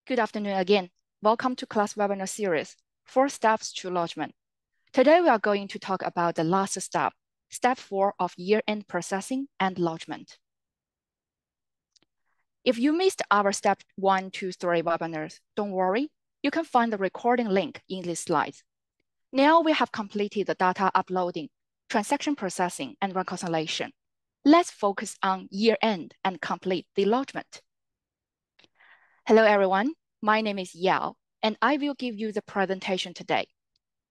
Good afternoon again. Welcome to class webinar series, 4 Steps to Lodgment. Today we are going to talk about the last step, step 4 of year-end processing and lodgment. If you missed our step 1, 2, 3 webinars, don't worry, you can find the recording link in these slides. Now we have completed the data uploading, transaction processing, and reconciliation. Let's focus on year-end and complete the lodgment. Hello everyone, my name is Yao, and I will give you the presentation today.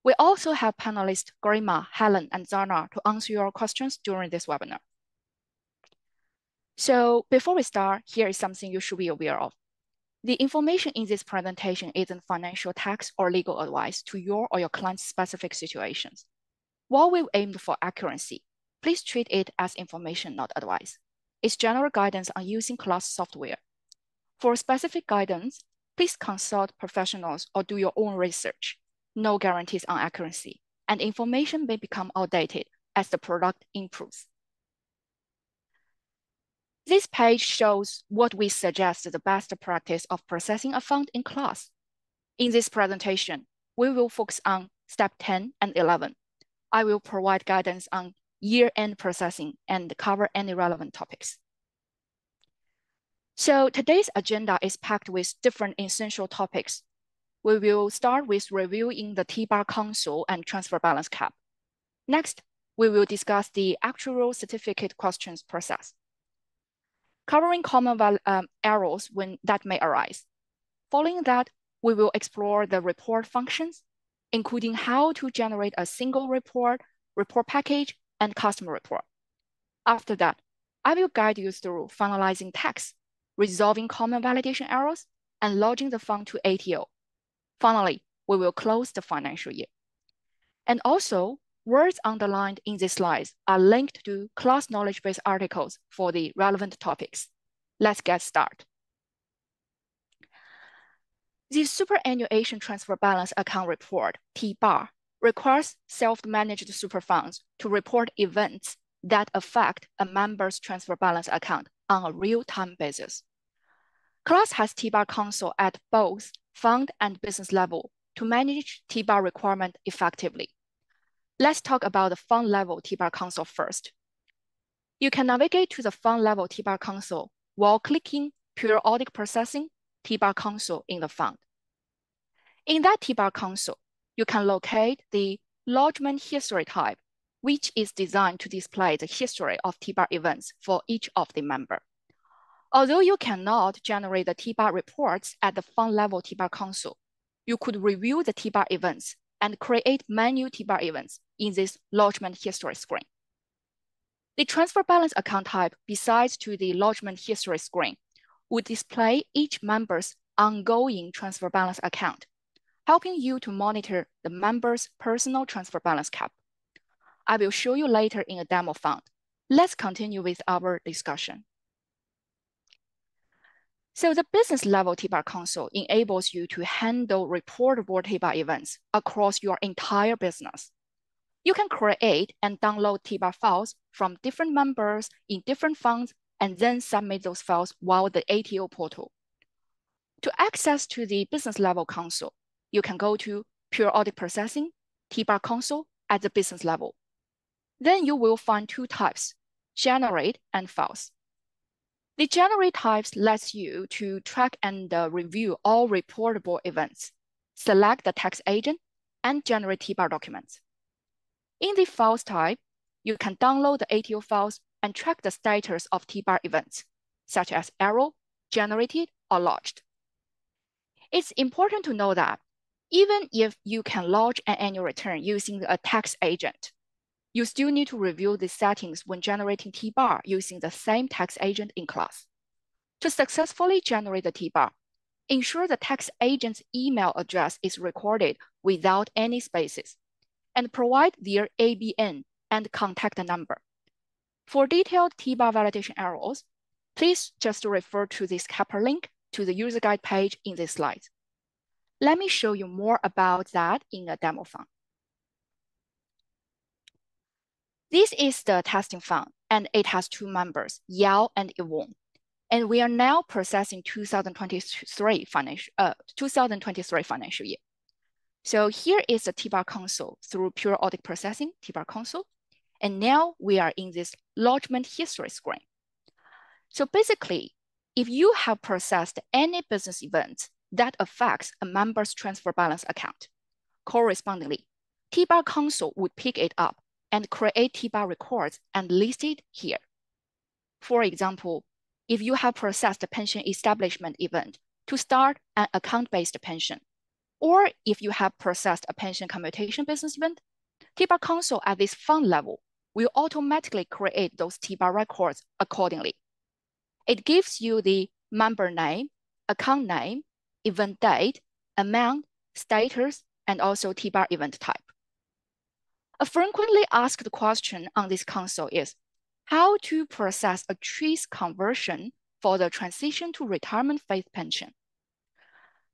We also have panelists Garima, Helen, and Zana to answer your questions during this webinar. So before we start, here is something you should be aware of. The information in this presentation isn't financial, tax, or legal advice to your or your client's specific situations. While we've aimed for accuracy, please treat it as information, not advice. It's general guidance on using class software. For specific guidance, please consult professionals or do your own research. No guarantees on accuracy, and information may become outdated as the product improves. This page shows what we suggest the best practice of processing a fund in class. In this presentation, we will focus on step 10 and 11. I will provide guidance on year-end processing and cover any relevant topics. So today's agenda is packed with different essential topics. We will start with reviewing the T-bar console and transfer balance cap. Next, we will discuss the actuarial certificate questions process, covering common errors that may arise. Following that, we will explore the report functions, including how to generate a single report, report package, and customer report. After that, I will guide you through finalizing tax, resolving common validation errors, and lodging the fund to ATO. Finally, we will close the financial year. And also, words underlined in these slides are linked to class knowledge-based articles for the relevant topics. Let's get started. The Superannuation Transfer Balance Account Report, T-bar, requires self-managed super funds to report events that affect a member's transfer balance account on a real-time basis. Class has T-bar console at both fund and business level to manage T-bar requirement effectively. Let's talk about the fund level T-bar console first. You can navigate to the fund level T-bar console while clicking Periodic Processing T-bar console in the fund. In that T-bar console, you can locate the Lodgment history type, which is designed to display the history of T-bar events for each of the members. Although you cannot generate the T-bar reports at the fund level T-bar console, you could review the T-bar events and create manual T-bar events in this Lodgment history screen. The transfer balance account type, besides to the Lodgment history screen, would display each member's ongoing transfer balance account, helping you to monitor the member's personal transfer balance cap. I will show you later in a demo fund. Let's continue with our discussion. So the business level T-bar console enables you to handle reportable T-bar events across your entire business. You can create and download T-bar files from different members in different funds and then submit those files via the ATO portal. To access to the business level console, you can go to Periodic Processing, T-bar console at the business level. Then you will find two types, Generate and Files. The Generate types lets you to track and review all reportable events, select the tax agent, and generate T-bar documents. In the Files type, you can download the ATO files and track the status of T-bar events, such as error, generated, or lodged. It's important to know that even if you can lodge an annual return using a tax agent, you still need to review the settings when generating T-bar using the same tax agent in class. To successfully generate the T-bar, ensure the tax agent's email address is recorded without any spaces, and provide their ABN and contact number. For detailed T-bar validation errors, please just refer to this hyperlink to the user guide page in this slide. Let me show you more about that in a demo fund. This is the testing fund, and it has two members, Yao and Yvonne. And we are now processing 2023 financial year. So here is the T-bar console through pure audit processing, T-bar console. And now we are in this lodgment history screen. So basically, if you have processed any business event that affects a member's transfer balance account, correspondingly, T-bar console would pick it up and create T-bar records and list it here. For example, if you have processed a pension establishment event to start an account-based pension, or if you have processed a pension commutation business event, T-bar console at this fund level will automatically create those T-bar records accordingly. It gives you the member name, account name, event date, amount, status, and also T-bar event type. A frequently asked question on this console is how to process a TRIS conversion for the transition to retirement phase pension.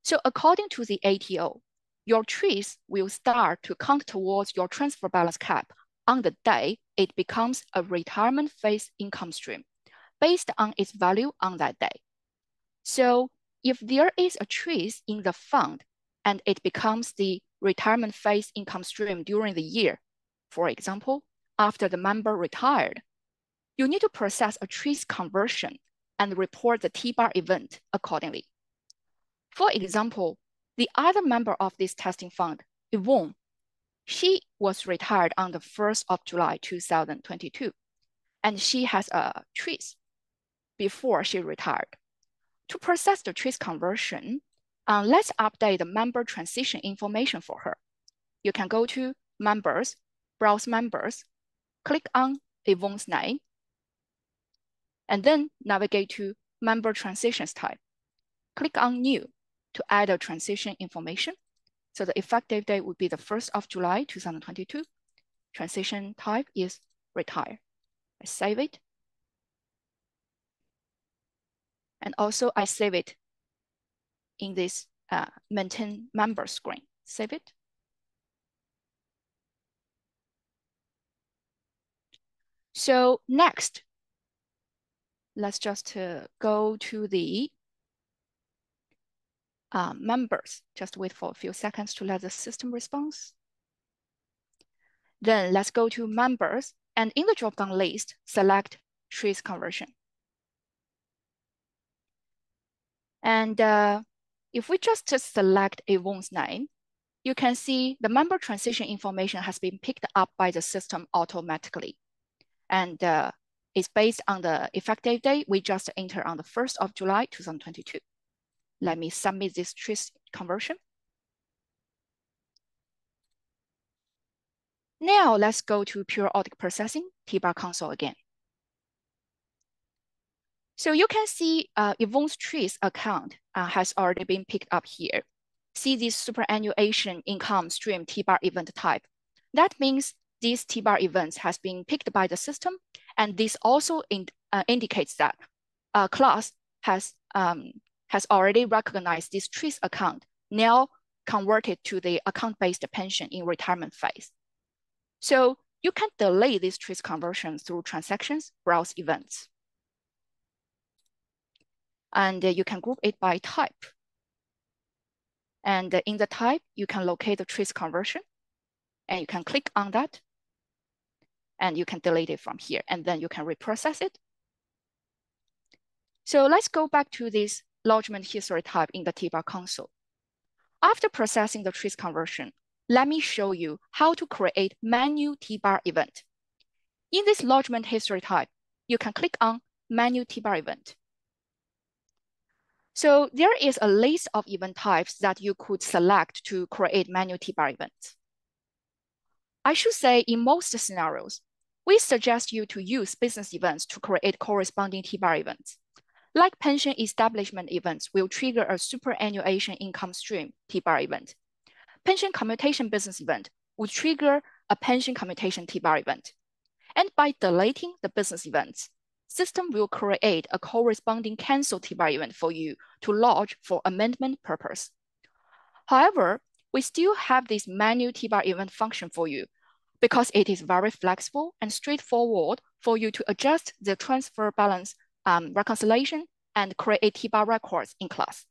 So according to the ATO, your TRIS will start to count towards your transfer balance cap on the day it becomes a retirement phase income stream based on its value on that day. So if there is a TRIS in the fund and it becomes the retirement phase income stream during the year, for example, after the member retired, you need to process a TRIS conversion and report the T-bar event accordingly. For example, the other member of this testing fund, Yvonne, she was retired on the 1st of July, 2022, and she has a TRIS before she retired. To process the TRIS conversion, let's update the member transition information for her. You can go to Members, Browse Members, click on Yvonne's name, and then navigate to Member Transitions type. Click on New to add a transition information. So the effective date would be the 1st of July, 2022. Transition type is retire. I save it. And also I save it in this maintain member screen. Save it. So next, let's just go to the members. Just wait for a few seconds to let the system respond. Then let's go to members, and in the drop-down list, select TRIS conversion. And if we just select Yvonne's name, you can see the member transition information has been picked up by the system automatically. And it's based on the effective date we just entered on the 1st of July, 2022. Let me submit this TRIS conversion. Now let's go to pure audit processing, T-bar console again. So you can see Yvonne's TRIS account has already been picked up here. See this superannuation income stream T-bar event type. That means this T-bar events has been picked by the system, and this also indicates that class has already recognized this TRIS account, now converted to the account-based pension in retirement phase. So you can delay this TRIS conversion through transactions, browse events. And you can group it by type. And in the type, you can locate the TRIS conversion, and you can click on that, and you can delete it from here, and then you can reprocess it. So let's go back to this lodgment history type in the T-bar console. After processing the TRIS conversion, let me show you how to create manual T-bar event. In this lodgment history type, you can click on manual T-bar event. So there is a list of event types that you could select to create manual T-bar events. I should say in most scenarios, we suggest you to use business events to create corresponding T-bar events. Like pension establishment events will trigger a superannuation income stream T-bar event. Pension commutation business event would trigger a pension commutation T-bar event. And by deleting the business events, system will create a corresponding cancel T-bar event for you to lodge for amendment purpose. However, we still have this manual T-bar event function for you because it is very flexible and straightforward for you to adjust the transfer balance reconciliation and create T-bar records in class.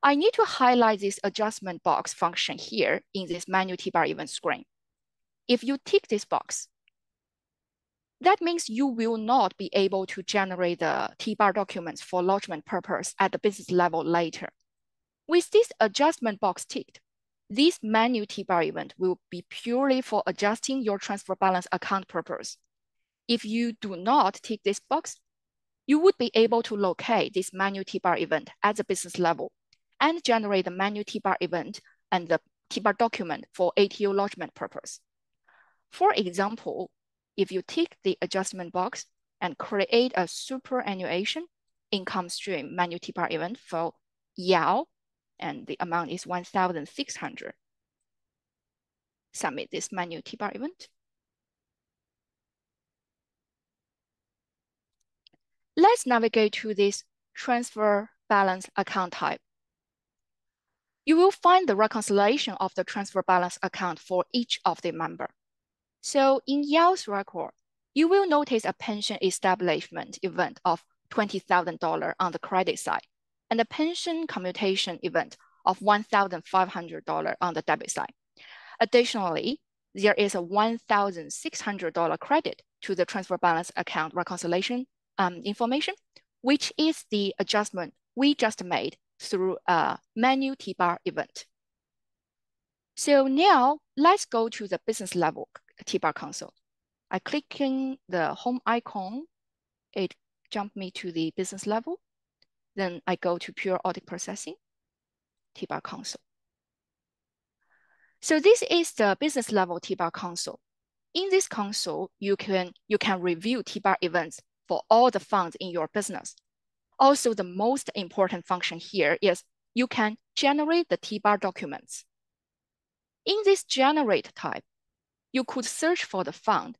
I need to highlight this adjustment box function here in this menu T-bar event screen. If you tick this box, that means you will not be able to generate the T-bar documents for lodgment purpose at the business level later. With this adjustment box ticked, this menu T-bar event will be purely for adjusting your transfer balance account purpose. If you do not tick this box, you would be able to locate this menu T-bar event at the business level and generate the menu T-bar event and the T-bar document for ATO lodgment purpose. For example, if you tick the adjustment box and create a superannuation income stream menu T-bar event for Yao, and the amount is 1,600. Submit this menu T-bar event. Let's navigate to this transfer balance account type. You will find the reconciliation of the transfer balance account for each of the member. So in Yao's record, you will notice a pension establishment event of $20,000 on the credit side and a pension commutation event of $1,500 on the debit side. Additionally, there is a $1,600 credit to the transfer balance account reconciliation information, which is the adjustment we just made through a menu T-bar event. So now let's go to the business level T-bar console. I click in the home icon, it jumped me to the business level. Then I go to pure audit processing, T-bar console. So this is the business level T-bar console. In this console, you can review T-bar events for all the funds in your business. Also, the most important function here is you can generate the T-bar documents. In this generate type, you could search for the fund.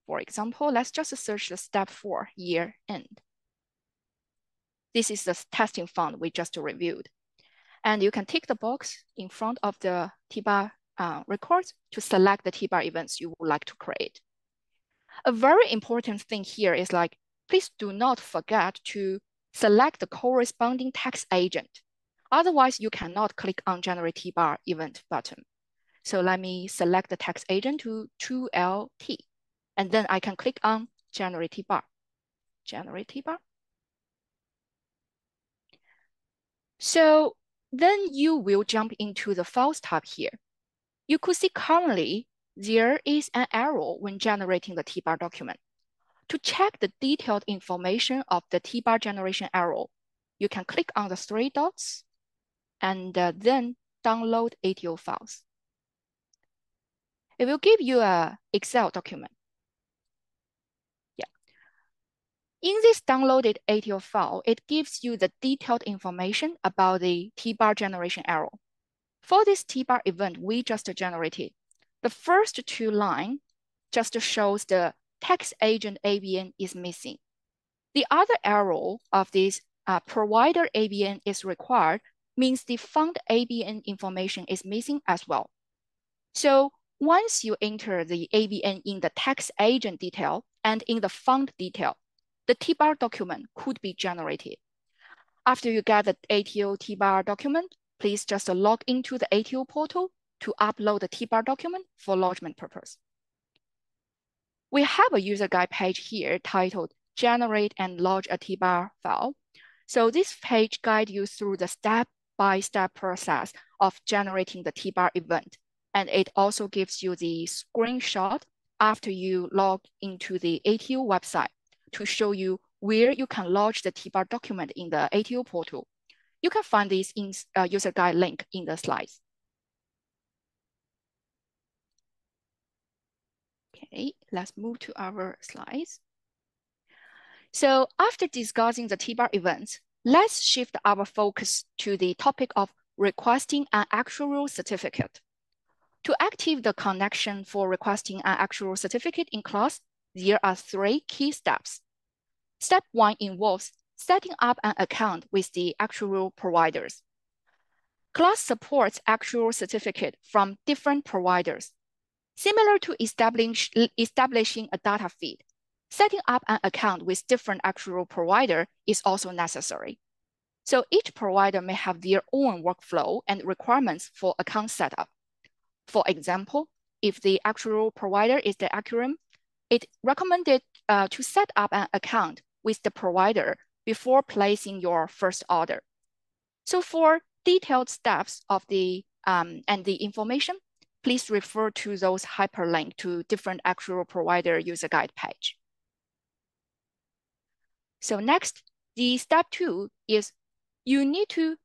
For example, let's just search the step 4 year end. This is the testing fund we just reviewed. And you can tick the box in front of the T-bar records to select the T-bar events you would like to create. A very important thing here is like, please do not forget to select the corresponding tax agent. Otherwise, you cannot click on Generate T-bar event button. So let me select the tax agent to 2LT, and then I can click on Generate T-bar. Generate T-bar. So then you will jump into the Files tab here. You could see currently there is an error when generating the T-bar document. To check the detailed information of the T-bar generation error, you can click on the 3 dots and then download ATO files. It will give you an Excel document. Yeah. In this downloaded ATO file, it gives you the detailed information about the T-bar generation error. For this T-bar event we just generated, the first 2 lines just shows the tax agent ABN is missing. The other arrow of this provider ABN is required means the fund ABN information is missing as well. So once you enter the ABN in the tax agent detail and in the fund detail, the T-bar document could be generated. After you get the ATO T-bar document, please just log into the ATO portal to upload the T-bar document for lodgment purpose. We have a user guide page here titled Generate and Lodge a T-bar file. So this page guides you through the step-by-step process of generating the T-bar event. And it also gives you the screenshot after you log into the ATO website to show you where you can lodge the T-bar document in the ATO portal. You can find this in user guide link in the slides. Okay, let's move to our slides. So after discussing the T-bar events, let's shift our focus to the topic of requesting an actuarial certificate. To activate the connection for requesting an actuarial certificate in class, there are 3 key steps. Step 1 involves setting up an account with the actuarial providers. Class supports actuarial certificate from different providers. Similar to establishing a data feed, Setting up an account with different actuarial provider is also necessary. So each provider may have their own workflow and requirements for account setup. For example, if the actuarial provider is the Accurate, it recommended to set up an account with the provider before placing your first order. So for detailed steps of the and the information, please refer to those hyperlink to different actuarial provider user guide page. So next, the step 2 is you need to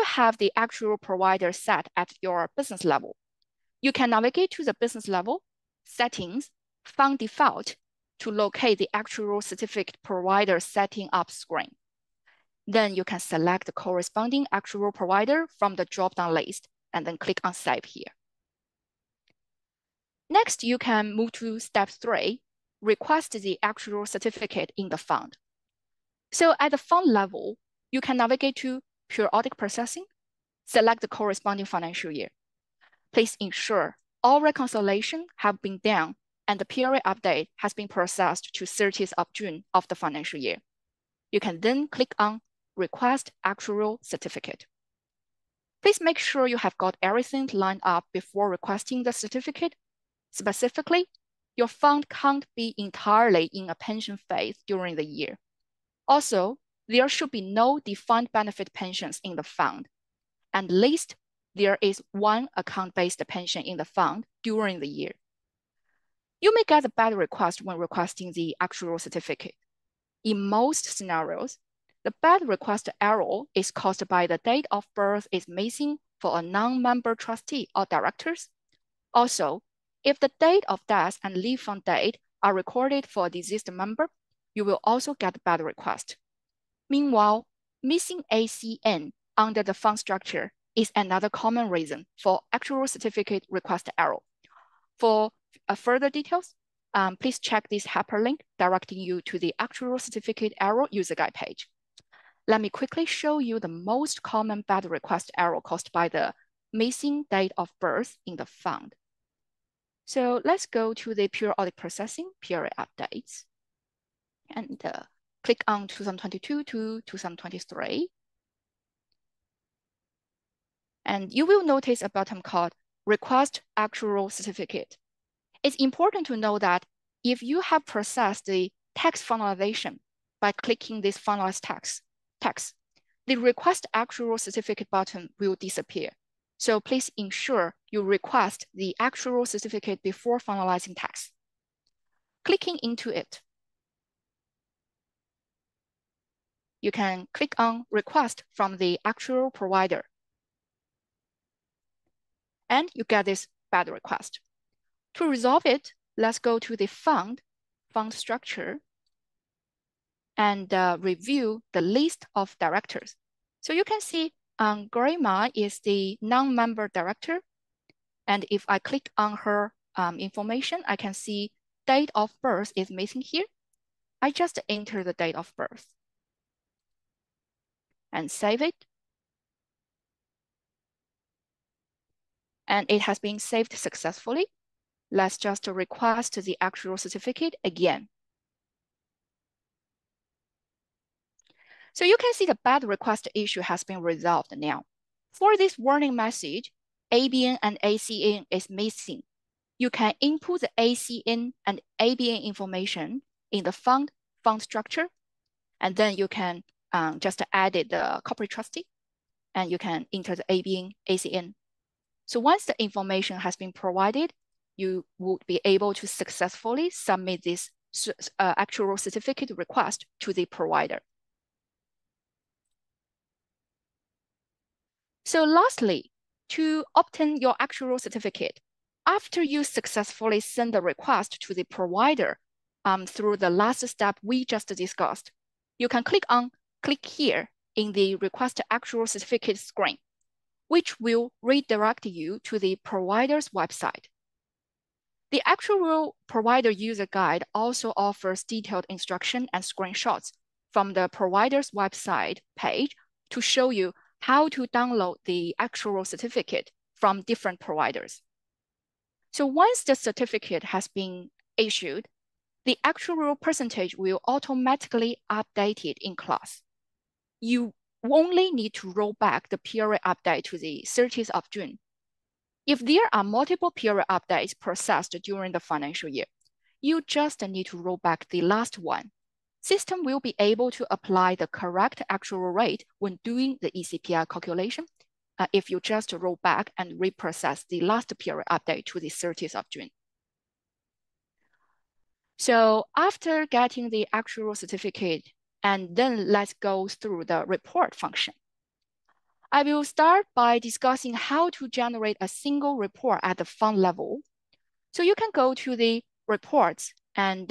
have the actuarial provider set at your business level. You can navigate to the business level, settings, fund default to locate the actuarial certificate provider setting up screen. Then you can select the corresponding actuarial provider from the drop-down list and then click on Save here. Next, you can move to step 3, request the actuarial certificate in the fund. So at the fund level, you can navigate to periodic processing, select the corresponding financial year. Please ensure all reconciliation have been done and the period update has been processed to 30th of June of the financial year. You can then click on Request Actuarial Certificate. Please make sure you have got everything lined up before requesting the certificate. Specifically, your fund can't be entirely in a pension phase during the year. Also, there should be no defined benefit pensions in the fund. And least, there is one account-based pension in the fund during the year. You may get a bad request when requesting the actuarial certificate. In most scenarios, the bad request error is caused by the date of birth is missing for a non-member trustee or directors. Also, if the date of death and leave fund date are recorded for a deceased member, you will also get a bad request. Meanwhile, missing ACN under the fund structure is another common reason for actuarial certificate request error. For further details, please check this hyperlink directing you to the actuarial certificate error user guide page. Let me quickly show you the most common bad request error caused by the missing date of birth in the fund. So let's go to the periodic processing period updates and click on 2022 to 2023. And you will notice a button called Request Actuarial Certificate. It's important to know that if you have processed the tax finalization by clicking this finalize tax, the Request Actuarial Certificate button will disappear. So please ensure you request the actuarial certificate before finalizing tax. Clicking into it, you can click on Request from the actuarial provider. And you get this bad request. To resolve it, let's go to the fund structure, and review the list of directors. So you can see Grima is the non-member director. And if I click on her information, I can see date of birth is missing here. I just enter the date of birth and save it. And it has been saved successfully. Let's just request the actuarial certificate again. So you can see the bad request issue has been resolved now. For this warning message, ABN and ACN is missing. You can input the ACN and ABN information in the fund structure, and then you can just add the corporate trustee, and you can enter the ABN, ACN. So once the information has been provided, you would be able to successfully submit this actuarial certificate request to the provider. So lastly, to obtain your actuarial certificate, after you successfully send the request to the provider through the last step we just discussed, you can click here in the Request Actuarial Certificate screen, which will redirect you to the provider's website. The actuarial provider user guide also offers detailed instruction and screenshots from the provider's website page to show you how to download the actuarial certificate from different providers. So once the certificate has been issued, the actuarial percentage will automatically update it in class. You only need to roll back the period update to the 30th of June. If there are multiple period updates processed during the financial year, you just need to roll back the last one. System will be able to apply the correct actual rate when doing the ECPI calculation if you just roll back and reprocess the last period update to the 30th of June. So after getting the actual certificate, and then let's go through the report function. I will start by discussing how to generate a single report at the fund level. So you can go to the reports and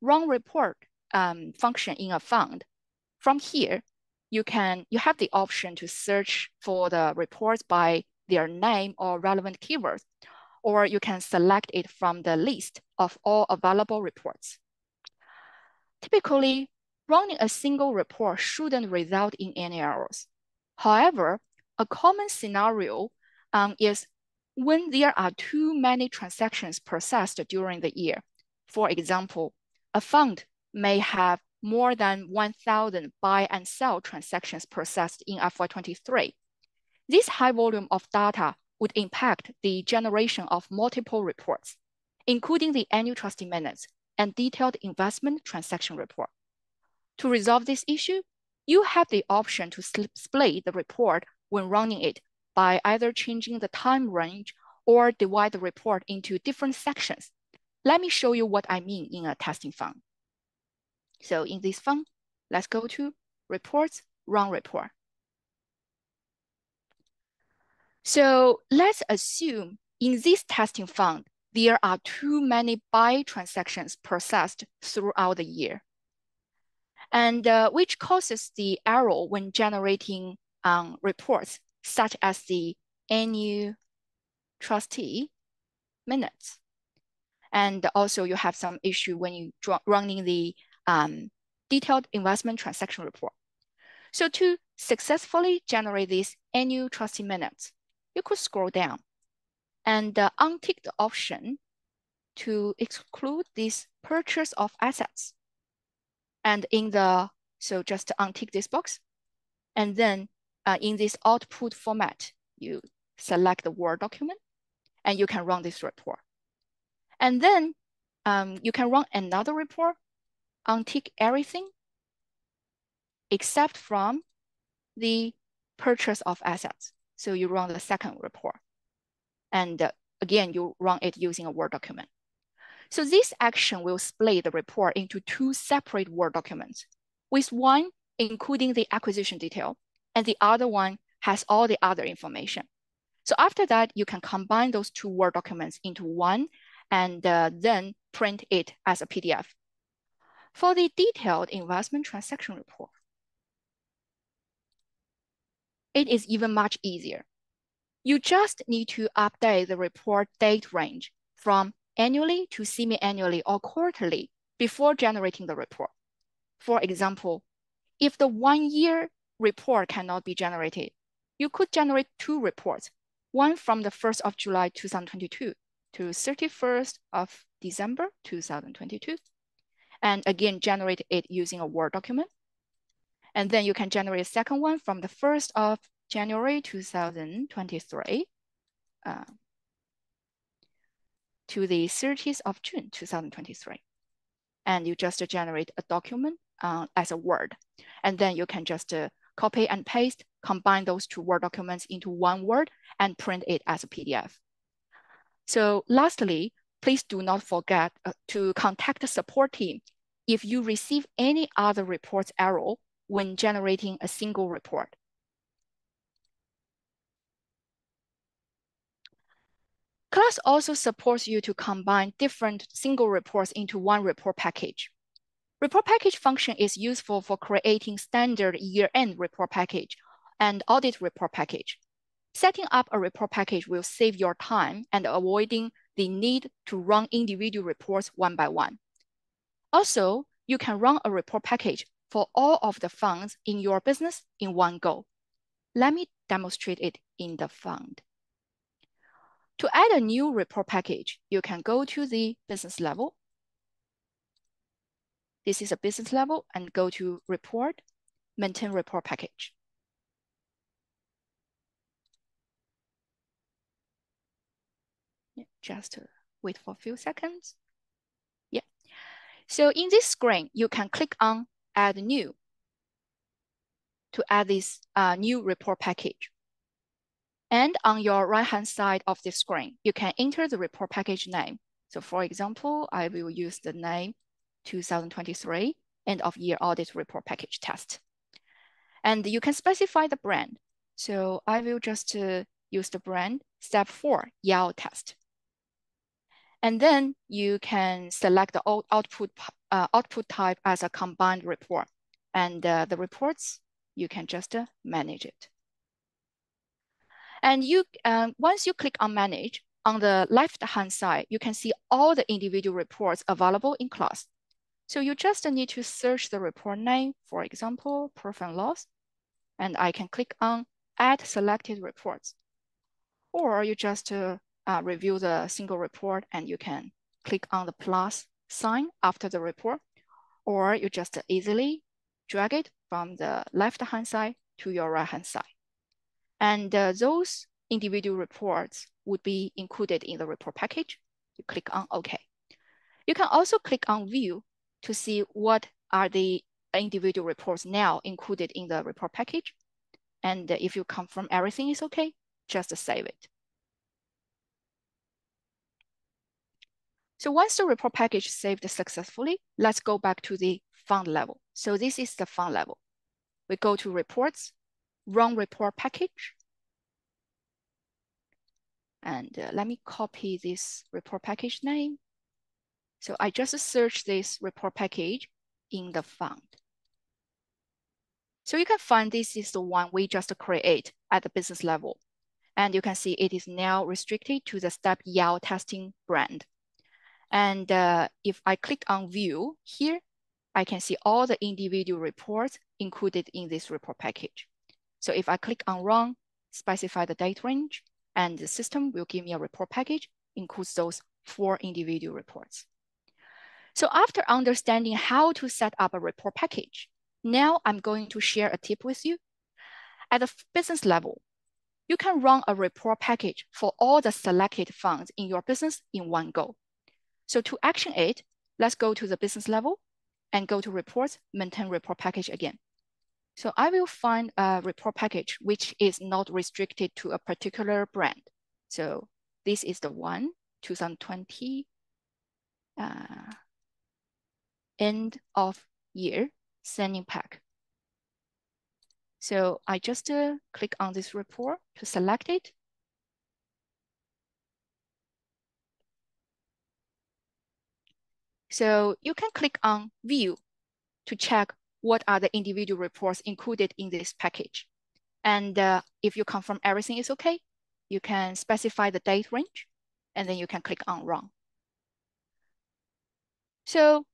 run report function in a fund. From here, you have the option to search for the reports by their name or relevant keywords, or you can select it from the list of all available reports. Typically, running a single report shouldn't result in any errors. However, a common scenario is when there are too many transactions processed during the year. For example, a fund may have more than 1,000 buy and sell transactions processed in FY23. This high volume of data would impact the generation of multiple reports, including the annual trustee minutes and detailed investment transaction report. To resolve this issue, you have the option to split the report when running it by either changing the time range or divide the report into different sections. Let me show you what I mean in a testing fund. So in this fund, let's go to Reports, Run Report. So let's assume in this testing fund, there are too many buy transactions processed throughout the year, and which causes the error when generating reports, such as the annual trustee minutes. And also you have some issue when you running the detailed investment transaction report. So to successfully generate these annual trustee minutes, you could scroll down and untick the option to exclude this purchase of assets. And so just untick this box. And then in this output format, you select the Word document and you can run this report. And then you can run another report, untick everything except from the purchase of assets. So you run the second report. And again, you run it using a Word document. So this action will split the report into two separate Word documents, with one including the acquisition detail, and the other one has all the other information. So after that, you can combine those two Word documents into one and then print it as a PDF. For the detailed investment transaction report, it is even much easier. You just need to update the report date range from annually to semi-annually or quarterly before generating the report. For example, if the 1 year report cannot be generated, you could generate two reports, one from the 1st of July 2022 to 31st of December 2022, and again, generate it using a Word document. And then you can generate a second one from the 1st of January 2023 to the 30th of June 2023. And you just generate a document as a Word. And then you can just copy and paste, combine those two Word documents into one Word and print it as a PDF. So lastly, please do not forget to contact the support team if you receive any other reports error when generating a single report. Class also supports you to combine different single reports into one report package. Report package function is useful for creating standard year-end report package and audit report package. Setting up a report package will save your time and avoiding the need to run individual reports one by one. Also, you can run a report package for all of the funds in your business in one go. Let me demonstrate it in the fund. To add a new report package, you can go to the business level This is a business level, and go to report, maintain report package. Yeah, just wait for a few seconds. Yeah. So in this screen, you can click on add new to add this new report package. And on your right-hand side of the screen, you can enter the report package name. So for example, I will use the name 2023 end of year audit report package test. And you can specify the brand. So I will just use the brand step 4 Yao test. And then you can select the output type as a combined report. And the reports, you can just manage it. And you once you click on manage, on the left-hand side, you can see all the individual reports available in class. So you just need to search the report name, for example, profit and loss, and I can click on add selected reports. Or you just review the single report and you can click on the plus sign after the report, or you just easily drag it from the left-hand side to your right-hand side. And those individual reports would be included in the report package. You click on OK. You can also click on View to see what are the individual reports now included in the report package. And if you confirm everything is OK, just save it. So once the report package saved successfully, let's go back to the fund level. So this is the fund level. We go to Reports, Run Report Package. And let me copy this report package name. So I just search this report package in the fund. So you can find this is the one we just create at the business level. And you can see it is now restricted to the Step Yao testing brand. And if I click on View here, I can see all the individual reports included in this report package. So if I click on Run, specify the date range, and the system will give me a report package, includes those 4 individual reports. So after understanding how to set up a report package, now I'm going to share a tip with you. At the business level, you can run a report package for all the selected funds in your business in one go. So to action it, let's go to the business level and go to Reports, Maintain Report Package again. So I will find a report package which is not restricted to a particular brand. So this is the one, 2020 end of year sending pack. So I just click on this report to select it. So you can click on View to check what are the individual reports included in this package. And if you confirm everything is okay, you can specify the date range, and then you can click on Run. So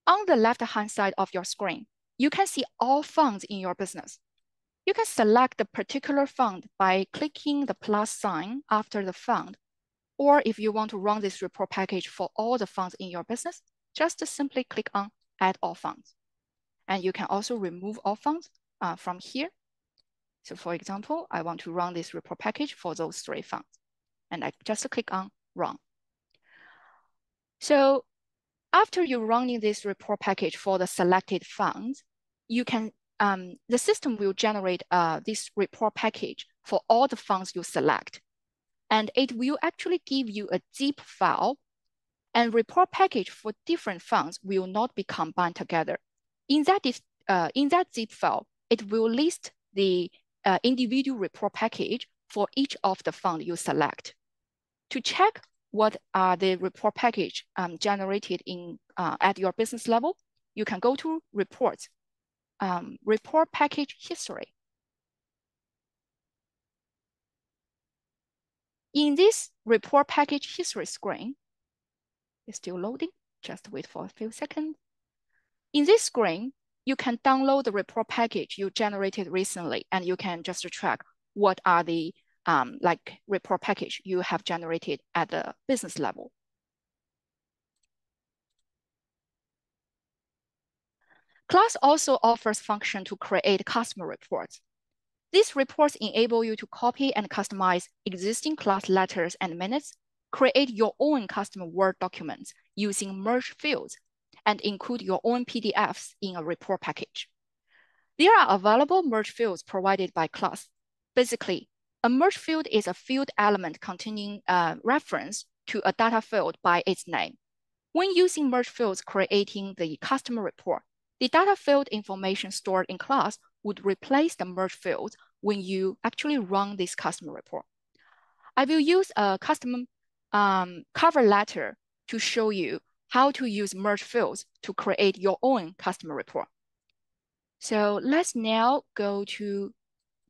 on the left-hand side of your screen, you can see all funds in your business. You can select the particular fund by clicking the plus sign after the fund. Or if you want to run this report package for all the funds in your business, just simply click on Add All Funds. And you can also remove all funds from here. So for example, I want to run this report package for those 3 funds. And I just click on Run. So after you're running this report package for the selected funds, you can the system will generate this report package for all the funds you select. And it will actually give you a zip file, and report package for different funds will not be combined together. In that zip file, it will list the individual report package for each of the funds you select. To check what are the report package generated in at your business level, you can go to Reports, Report Package History. In this report package history screen, it's still loading, just wait for a few seconds. In this screen, you can download the report package you generated recently, and you can just track what are the report package you have generated at the business level. Class also offers function to create customer reports. These reports enable you to copy and customize existing class letters and minutes, create your own custom Word documents using merge fields, and include your own PDFs in a report package. There are available merge fields provided by class. Basically, a merge field is a field element containing a reference to a data field by its name. When using merge fields creating the customer report, the data field information stored in class would replace the merge fields when you actually run this customer report. I will use a custom cover letter to show you how to use merge fields to create your own customer report. So let's now go to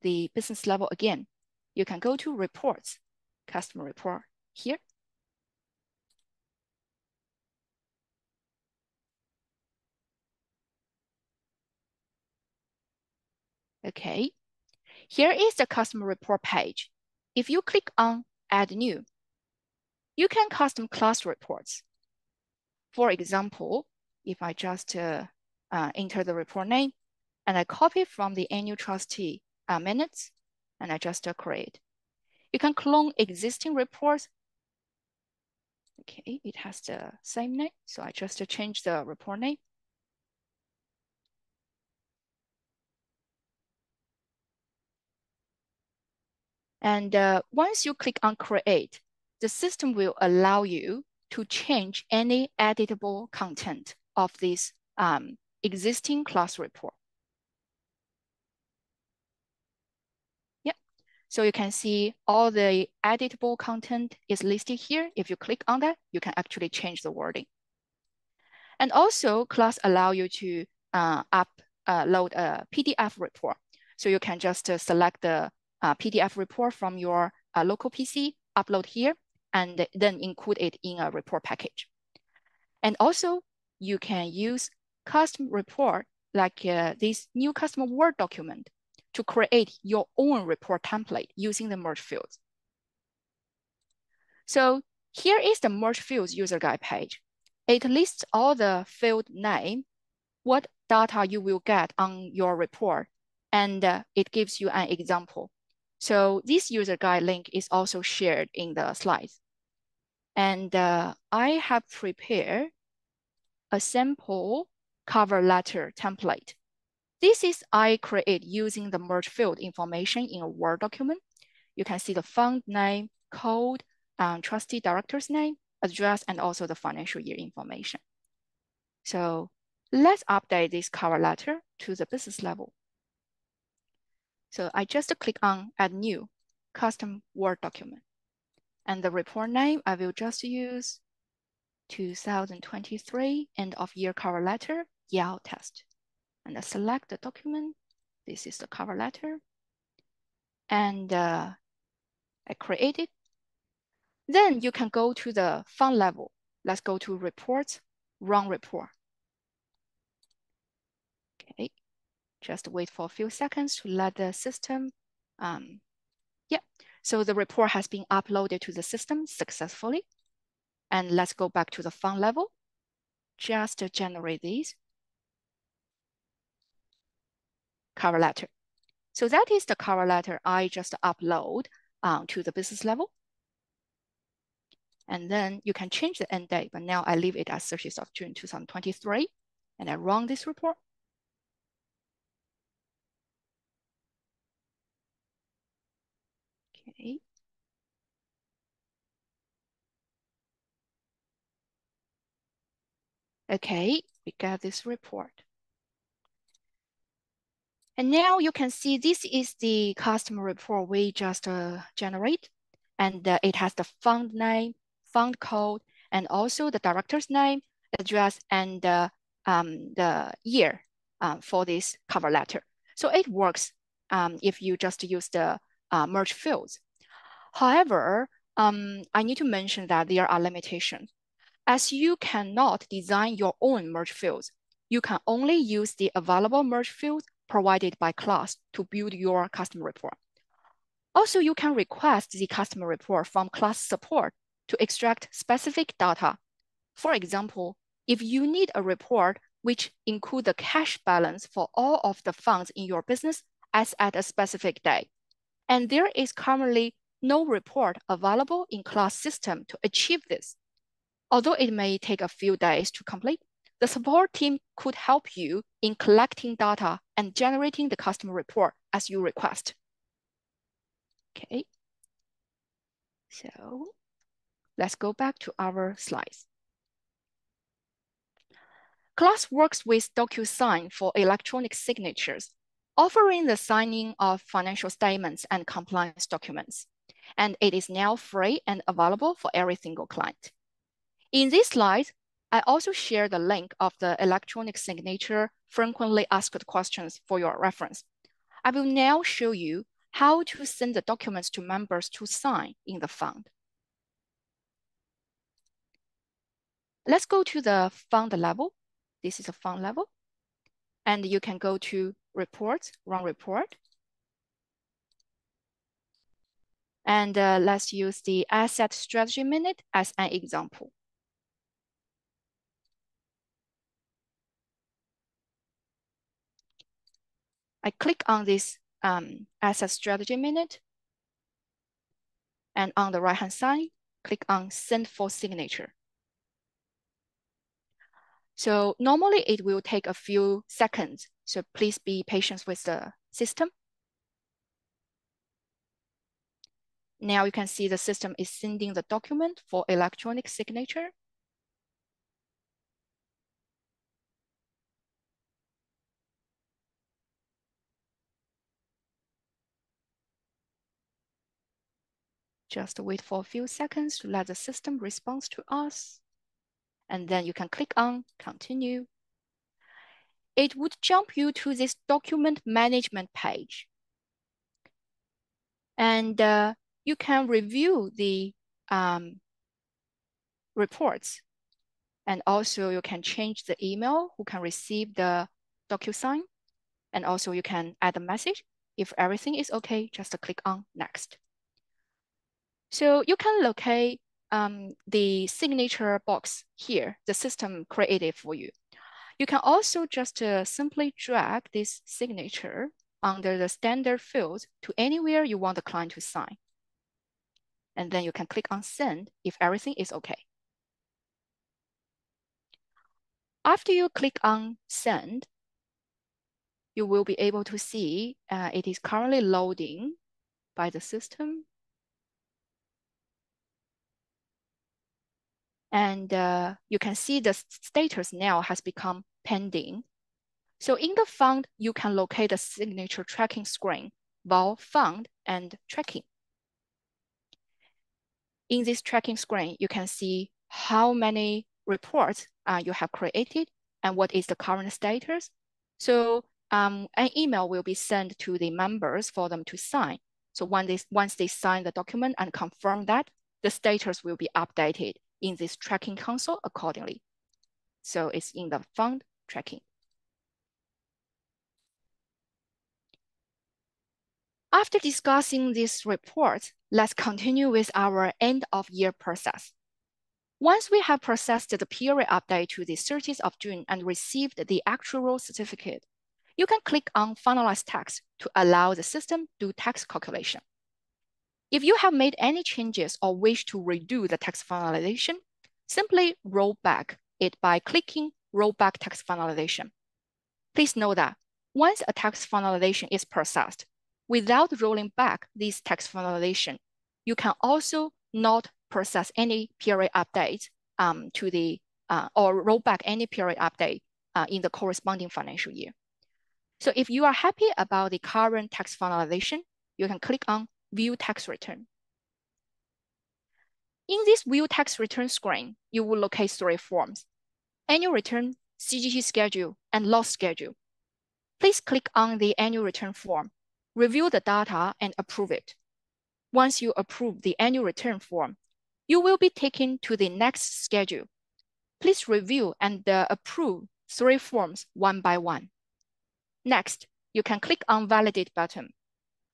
the business level again. You can go to reports, customer report here. Okay, here is the customer report page. If you click on add new, you can custom class reports. For example, if I just enter the report name and I copy from the annual trustee minutes and I just create. You can clone existing reports. Okay, it has the same name. So I just change the report name. And once you click on create, the system will allow you to change any editable content of this existing class report. Yep. So you can see all the editable content is listed here. If you click on that, you can actually change the wording. And also class allow you to upload a PDF report. So you can just select the PDF report from your local PC, upload here, and then include it in a report package. And also you can use custom report like this new custom Word document to create your own report template using the merge fields. So here is the merge fields user guide page. It lists all the field name, what data you will get on your report, and it gives you an example. So this user guide link is also shared in the slides. And I have prepared a sample cover letter template. This is I create using the merge field information in a Word document. You can see the fund name, code, trustee director's name, address, and also the financial year information. So let's update this cover letter to the business level. So I just click on add new custom Word document. And the report name, I will just use 2023 end of year cover letter, Yale test. And I select the document. This is the cover letter. And I create it. Then you can go to the fund level. Let's go to reports, run report. Okay, just wait for a few seconds to let the system, So the report has been uploaded to the system successfully. And let's go back to the fund level. Just generate these cover letter. So that is the cover letter I just upload to the business level. And then you can change the end date, but now I leave it as 30th of June, 2023. And I run this report. Okay. Okay, we got this report. And now you can see this is the customer report we just generate. And it has the fund name, fund code, and also the director's name, address, and the year for this cover letter. So it works if you just use the merge fields. However, I need to mention that there are limitations. As you cannot design your own merge fields, you can only use the available merge fields provided by class to build your customer report. Also, you can request the customer report from class support to extract specific data. For example, if you need a report which include the cash balance for all of the funds in your business as at a specific day. And there is currently no report available in class system to achieve this. Although it may take a few days to complete, the support team could help you in collecting data and generating the customer report as you request. Okay, so let's go back to our slides. Class works with DocuSign for electronic signatures, offering the signing of financial statements and compliance documents. And it is now free and available for every single client. In this slide, I also share the link of the electronic signature frequently asked questions for your reference. I will now show you how to send the documents to members to sign in the fund. Let's go to the fund level. This is a fund level. And you can go to reports, run report. And let's use the asset strategy minute as an example. I click on this asset strategy minute. And on the right-hand side, click on send for signature. So normally it will take a few seconds. So please be patient with the system. Now you can see the system is sending the document for electronic signature. Just wait for a few seconds to let the system respond to us. And then you can click on continue. It would jump you to this document management page. And you can review the reports. And also you can change the email who can receive the DocuSign. And also you can add a message. If everything is okay, just click on next. So you can locate the signature box here, the system created for you. You can also just simply drag this signature under the standard fields to anywhere you want the client to sign. And then you can click on send if everything is okay. After you click on send, you will be able to see it is currently loading by the system. And you can see the status now has become pending. So in the fund, you can locate the signature tracking screen, while fund and tracking. In this tracking screen, you can see how many reports you have created and what is the current status. So an email will be sent to the members for them to sign. So once they sign the document and confirm that, the status will be updated in this tracking console accordingly. So it's in the fund tracking. After discussing this report, let's continue with our end of year process. Once we have processed the period update to the 30th of June and received the actual certificate, you can click on Finalize Tax to allow the system to do tax calculation. If you have made any changes or wish to redo the tax finalization, simply roll back it by clicking Roll Back Tax Finalization. Please note that once a tax finalization is processed, without rolling back this tax finalization, you can also not process any period updates or roll back any period update in the corresponding financial year. So if you are happy about the current tax finalization, you can click on View Tax Return. In this View Tax Return screen, you will locate three forms: Annual Return, CGT Schedule, and Loss Schedule. Please click on the Annual Return form, review the data, and approve it. Once you approve the Annual Return form, you will be taken to the next schedule. Please review and approve three forms one by one. Next, you can click on Validate button.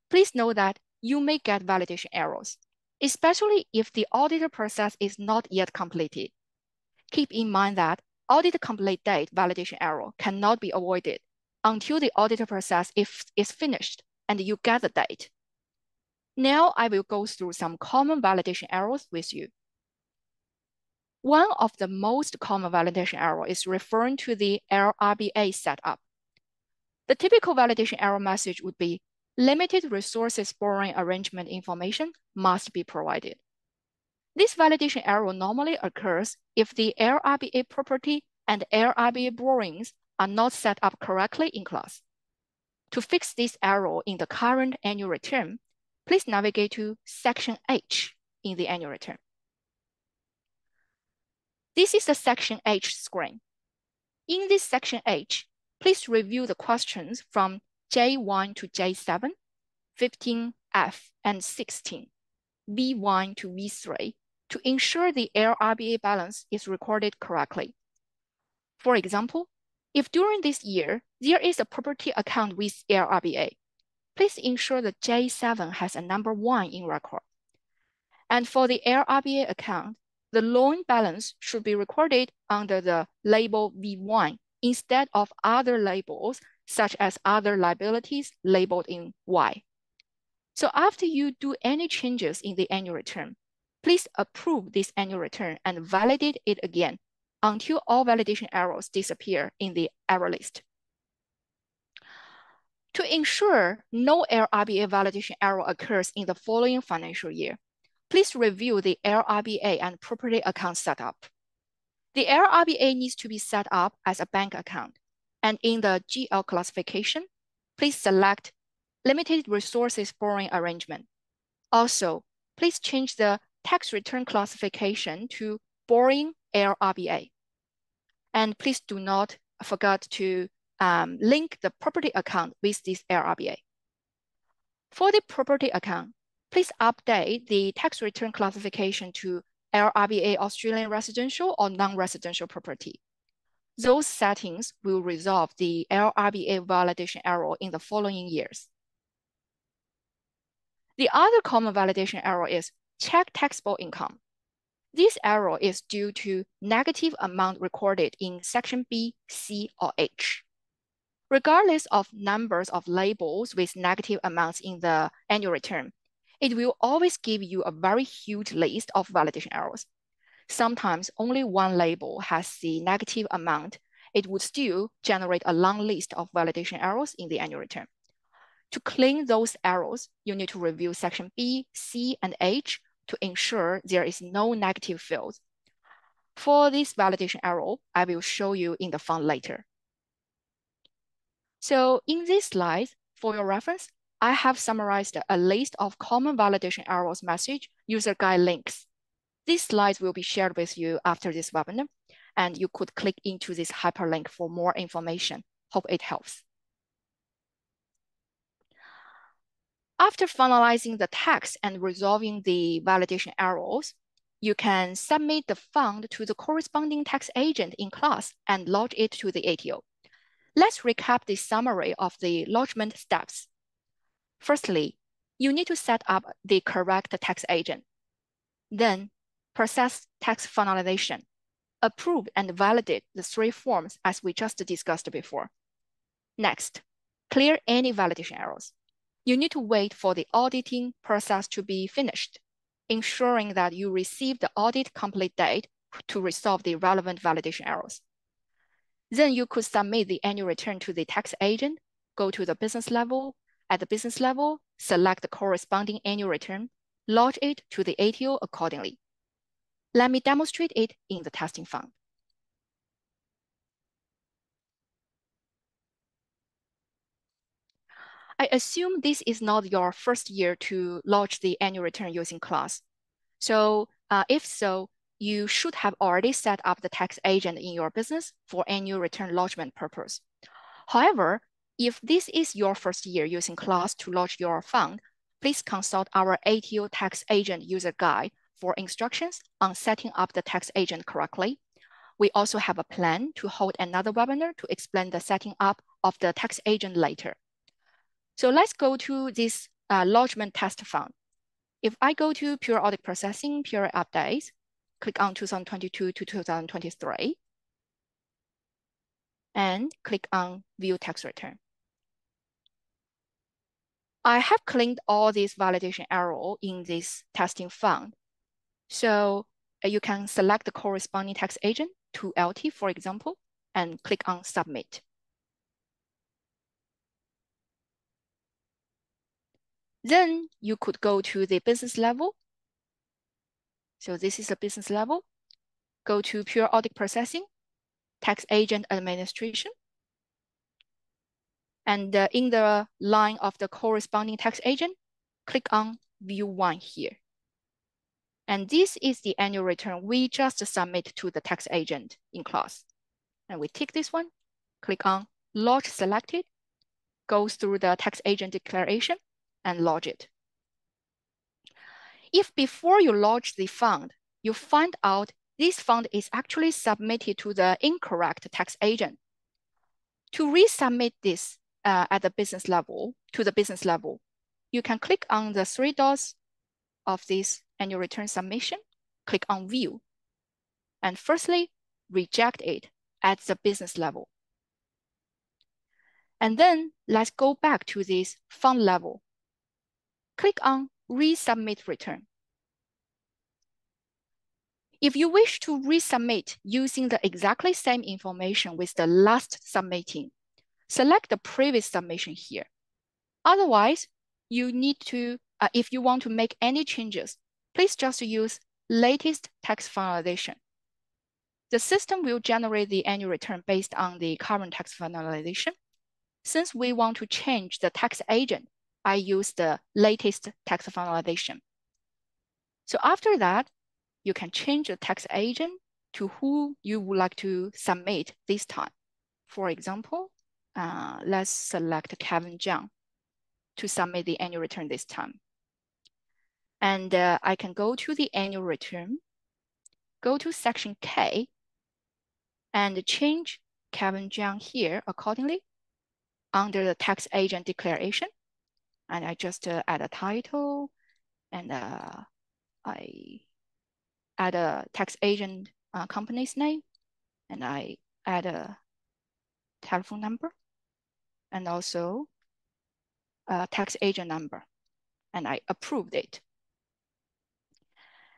Please note that you may get validation errors, especially if the auditor process is not yet completed. Keep in mind that audit complete date validation error cannot be avoided until the audit process is finished and you get the date. Now I will go through some common validation errors with you. One of the most common validation error is referring to the LRBA setup. The typical validation error message would be limited resources borrowing arrangement information must be provided. This validation error normally occurs if the LRBA property and LRBA borrowings are not set up correctly in class. To fix this error in the current annual return, please navigate to Section H in the annual return. This is the Section H screen. In this Section H, please review the questions from J1 to J7, 15F, and 16, V1 to V3, to ensure the LRBA balance is recorded correctly. For example, if during this year, there is a property account with LRBA, please ensure that J7 has a number 1 in record. And for the LRBA account, the loan balance should be recorded under the label V1 instead of other labels, such as other liabilities labeled in Y. So after you do any changes in the annual return, please approve this annual return and validate it again until all validation errors disappear in the error list. To ensure no LRBA validation error occurs in the following financial year, please review the LRBA and property account setup. The LRBA needs to be set up as a bank account, and in the GL classification, please select limited resources borrowing arrangement. Also, please change the tax return classification to borrowing LRBA. And please do not forget to link the property account with this LRBA. For the property account, please update the tax return classification to LRBA Australian residential or non-residential property. Those settings will resolve the LRBA validation error in the following years. The other common validation error is check taxable income. This error is due to negative amount recorded in Section B, C, or H. Regardless of numbers of labels with negative amounts in the annual return, it will always give you a very huge list of validation errors. Sometimes only one label has the negative amount. It would still generate a long list of validation errors in the annual return. To clean those errors, you need to review Section B, C, and H to ensure there is no negative fields. For this validation error, I will show you in the fund later. So in this slide, for your reference, I have summarized a list of common validation errors message user guide links. These slides will be shared with you after this webinar, and you could click into this hyperlink for more information. Hope it helps. After finalizing the text and resolving the validation errors, you can submit the fund to the corresponding tax agent in class and lodge it to the ATO. Let's recap the summary of the lodgement steps. Firstly, you need to set up the correct tax agent. Then, process tax finalization. Approve and validate the 3 forms as we just discussed before. Next, clear any validation errors. You need to wait for the auditing process to be finished, ensuring that you receive the audit complete date to resolve the relevant validation errors. Then you could submit the annual return to the tax agent, go to the business level. At the business level, select the corresponding annual return, lodge it to the ATO accordingly. Let me demonstrate it in the testing fund. I assume this is not your first year to lodge the annual return using class. So if so, you should have already set up the tax agent in your business for annual return lodgement purpose. However, if this is your first year using class to lodge your fund, please consult our ATO tax agent user guide for instructions on setting up the tax agent correctly. We also have a plan to hold another webinar to explain the setting up of the tax agent later. So let's go to this lodgement test fund. If I go to pure audit processing, period updates, click on 2022 to 2023. and click on View Tax Return. I have cleaned all these validation error in this testing fund. So you can select the corresponding tax agent to LT, for example, and click on Submit. Then you could go to the business level. So this is a business level. Go to Pure Audit Processing, Tax Agent Administration. And in the line of the corresponding tax agent, click on View 1 here. And this is the annual return we just submit to the tax agent in class. And we tick this one, click on Lodge Selected, go through the tax agent declaration and lodge it. If before you lodge the fund, you find out this fund is actually submitted to the incorrect tax agent, to resubmit this at the business level, to the business level, you can click on the three dots of this annual return submission, click on View, and firstly, reject it at the business level. And then let's go back to this fund level. Click on Resubmit Return. If you wish to resubmit using the exactly same information with the last submitting, select the previous submission here. Otherwise, you need to, if you want to make any changes, please just use latest tax finalization. The system will generate the annual return based on the current tax finalization. Since we want to change the tax agent, I use the latest tax finalization. So after that, you can change the tax agent to who you would like to submit this time. For example, let's select Kevin Zhang to submit the annual return this time. And I can go to the annual return, go to section K, and change Kevin Zhang here accordingly under the tax agent declaration. And I just add a title, and I add a tax agent company's name, and I add a telephone number, and also a tax agent number, and I approved it.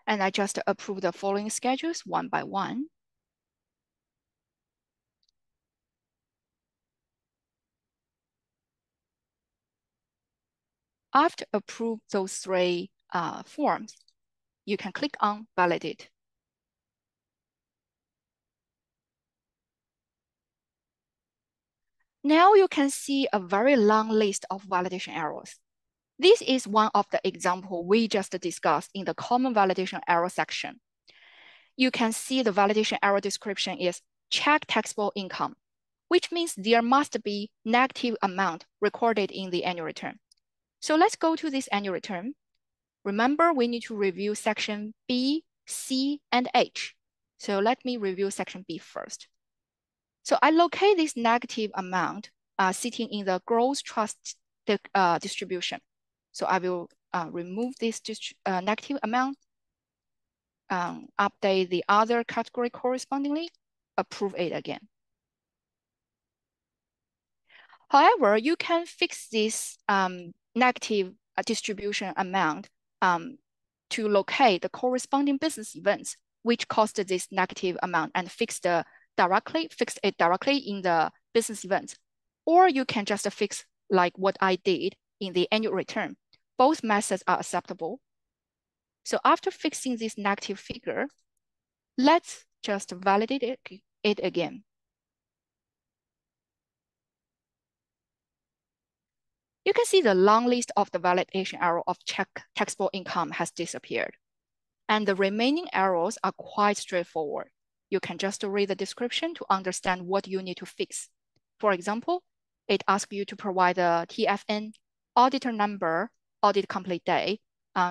And I just approve the following schedules one by one. After approve those three forms, you can click on Validate. Now you can see a very long list of validation errors. This is one of the examples we just discussed in the common validation error section. You can see the validation error description is check taxable income, which means there must be negative amount recorded in the annual return. So let's go to this annual return. Remember, we need to review section B, C, and H. So let me review section B first. So I locate this negative amount sitting in the gross trust distribution. So I will remove this negative amount, update the other category correspondingly, approve it again. However, you can fix this negative distribution amount to locate the corresponding business events which caused this negative amount and fix it directly in the business events. Or you can just fix like what I did in the annual return. Both methods are acceptable. So after fixing this negative figure, let's just validate it again. You can see the long list of the validation error of check taxable income has disappeared. And the remaining errors are quite straightforward. You can just read the description to understand what you need to fix. For example, it asks you to provide the TFN, auditor number, audit complete day,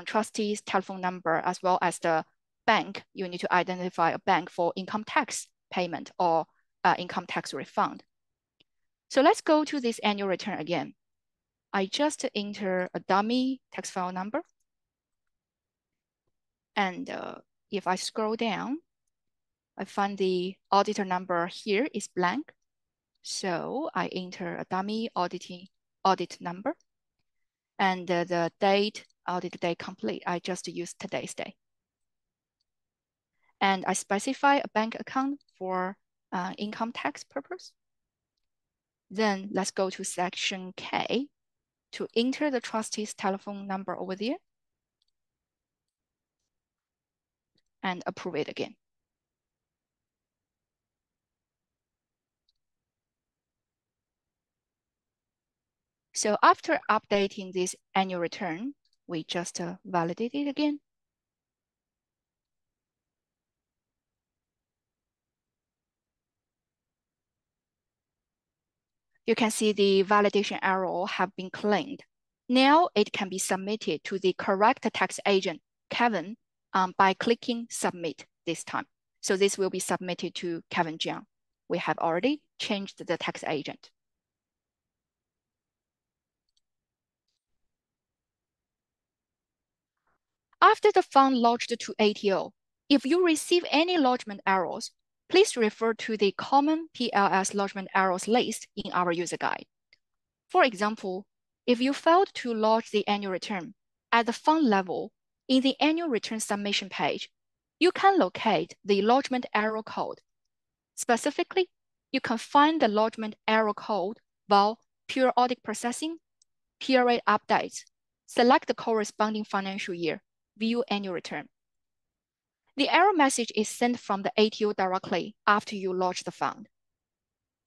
trustee's telephone number, as well as the bank. You need to identify a bank for income tax payment or income tax refund. So let's go to this annual return again. I just enter a dummy tax file number. And if I scroll down, I find the auditor number here is blank. So I enter a dummy audit number, and the date, audit date complete. I just use today's date. And I specify a bank account for income tax purpose. Then let's go to section K to enter the trustee's telephone number over there and approve it again. So after updating this annual return, we just validate it again. You can see the validation error have been claimed. Now it can be submitted to the correct tax agent, Kevin, by clicking submit this time. So this will be submitted to Kevin Jiang. We have already changed the tax agent. After the fund lodged to ATO, if you receive any lodgment errors, please refer to the common PLS lodgment errors list in our user guide. For example, if you failed to lodge the annual return at the fund level in the annual return submission page, you can locate the lodgment error code. Specifically, you can find the lodgment error code via periodic processing, period updates, select the corresponding financial year, view annual return. The error message is sent from the ATO directly after you lodge the fund.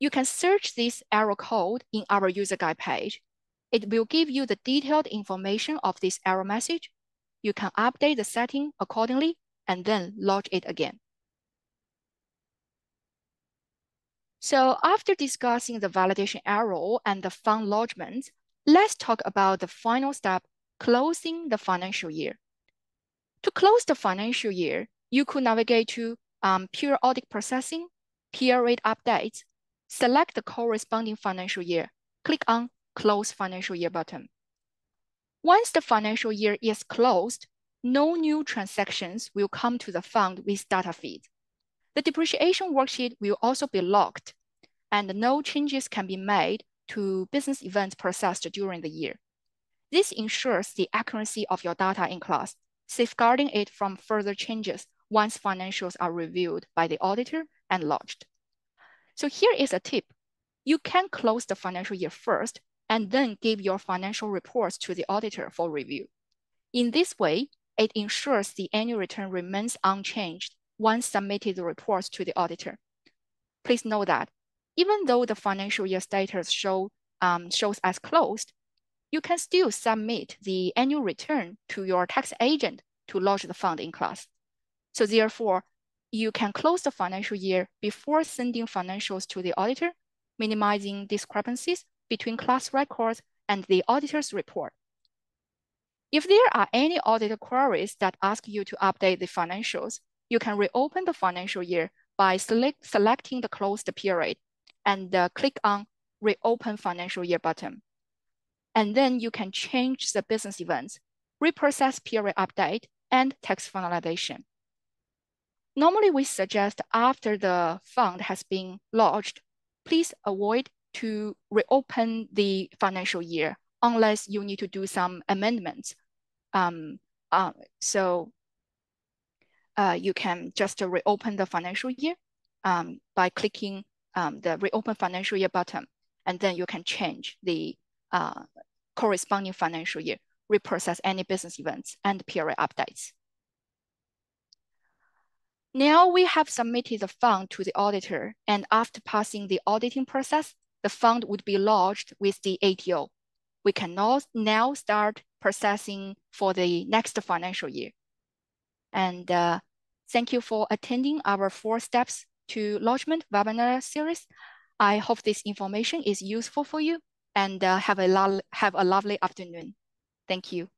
You can search this error code in our user guide page. It will give you the detailed information of this error message. You can update the setting accordingly and then lodge it again. So after discussing the validation error and the fund lodgement, let's talk about the final step, closing the financial year. To close the financial year, you could navigate to periodic processing, period updates, select the corresponding financial year, click on Close Financial Year button. Once the financial year is closed, no new transactions will come to the fund with data feed. The depreciation worksheet will also be locked, and no changes can be made to business events processed during the year. This ensures the accuracy of your data in class, safeguarding it from further changes once financials are reviewed by the auditor and lodged. So here is a tip. You can close the financial year first and then give your financial reports to the auditor for review. In this way, it ensures the annual return remains unchanged once submitted the reports to the auditor. Please note that even though the financial year status shows as closed, you can still submit the annual return to your tax agent to lodge the fund in class. So therefore, you can close the financial year before sending financials to the auditor, minimizing discrepancies between class records and the auditor's report. If there are any auditor queries that ask you to update the financials, you can reopen the financial year by selecting the closed period and click on Reopen Financial Year button. And then you can change the business events, reprocess period update, and tax finalization. Normally, we suggest after the fund has been lodged, please avoid to reopen the financial year unless you need to do some amendments. You can just reopen the financial year by clicking the Reopen Financial Year button, and then you can change the corresponding financial year, reprocess any business events and period updates. Now we have submitted the fund to the auditor, and after passing the auditing process, the fund would be lodged with the ATO. We can now start processing for the next financial year. And thank you for attending our 4 steps to lodgment webinar series. I hope this information is useful for you, and have a lovely afternoon. Thank you.